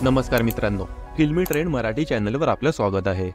नमस्कार मित्रांनो, फिल्मी ट्रेंड मराठी चॅनलवर आपलं स्वागत आहे।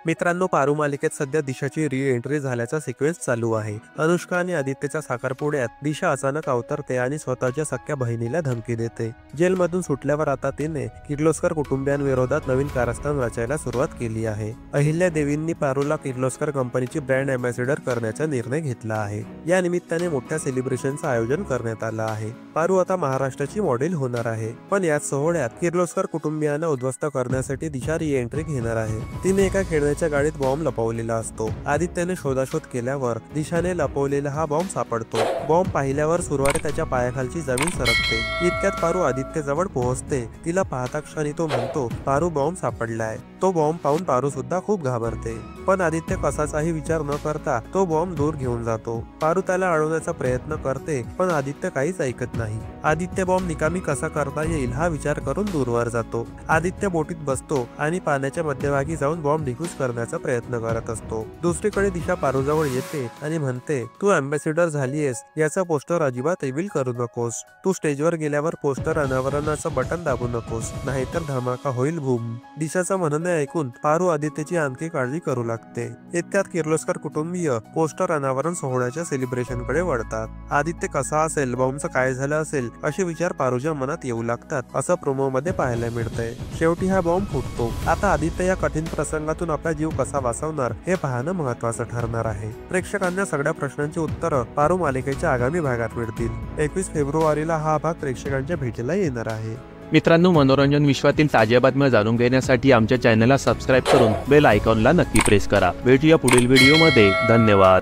मित्रांनो, पारू मालिकेत सध्या दिशाची री एंट्री झाल्याचा सिक्वेन्स चालू आहे। अनुष्का आणि आदित्यच्या साखरपुड्यात दिशा अचानक अवतरते आणि स्वतःच्या सख्या बहिणीला धमकी देते। जेलमधून सुटल्यावर आता तिने किर्लोस्कर कुटुंबियांविरोधात नवीन कारस्थान रचायला सुरुवात केली आहे। अहिल्या देवींनी पारूला किर्लोस्कर कंपनीची ब्रँड अँबॅसेडर करण्याचा निर्णय घेतला आहे। या निमित्ताने मोठ्या सेलिब्रेशनचं आयोजन करण्यात आलं आहे। पारू आता महाराष्ट्राची मॉडेल होणार आहे, पण याच सोहळ्यात किर्लोस्कर कुटुंबियांना उद्ध्वस्त करण्यासाठी दिशा री एंट्री घेणार आहे। तिने एका खेळण्याच्या गाडीत बॉम्ब लपवलेला असतो। आदित्यने शोधाशोध केल्यावर दिशाने लपवलेला हा बॉम्ब सापडतो। बॉम्ब पाहिल्यावर सुरवात त्याच्या पायाखालची जमीन सरकते। इतक्यात पारू आदित्य जवळ पोहोचते। तिला पाहता क्षणी तो म्हणतो, पारू बॉम्ब सापडलाय। तो बॉम्ब पाहून पारू सुद्धा खूप घाबरते, पण आदित्य कसाचाही विचार न करता तो बॉम्ब दूर घेऊन जातो। पारू त्याला अडवण्याचा प्रयत्न करते, पण आदित्य काहीच ऐकत नाही। आदित्य बॉम्ब निकामी कसा करता येईल हा विचार करून दूरवर जातो। आदित्य बोटीत बसतो आणि पाण्याच्या मध्यभागी जाऊन बॉम्ब डिफ्यूज करण्याचा प्रयत्न करत असतो। दुसरीकडे दिशा पारूजवळ येते आणि म्हणते, तू अँबॅसेडर झालीयस याचा पोस्टर अजिबात रिव्हील करू नकोस। तू स्टेजवर गेल्यावर पोस्टर अनावरणाचं बटन दाबू नकोस, नाहीतर धमाका होईल बूम। दिशाचं म्हणणं ऐकून पारू आदित्यची आणखी काळजी करू लागते। इतक्यात किर्लोस्कर कुटुंबीय पोस्टर अनावरण सोहळ्याच्या सेलिब्रेशनकडे वळतात। आदित्य कसा असेल, बॉम्बचं काय झालं असेल असे विचार पारूच्या मनात येऊ लागतात, असं प्रोमो मध्ये पाहायला मिळतंय। शेवटी हा बॉम्ब फुटतो। आता आदित्य या कठीण प्रसंगातून आपला जीव कसा वाचवणार हे पाहणं महत्त्वाचं ठरणार आहे। प्रेक्षकांना सगळ्या प्रश्नांची उत्तरं पारू मालिकेच्या आगामी भागात मिळतील। 21 फेब्रुवारीला हा भाग प्रेक्षकांच्या भेटीला येणार आहे। मित्रांनो, मनोरंजन विश्वातील ताज्या बातम्या जाणून घेण्यासाठी आमच्या चॅनलला सबस्क्राईब करून बेल आयकॉनला नक्की प्रेस करा। भेटूया पुढील व्हिडिओमध्ये। धन्यवाद।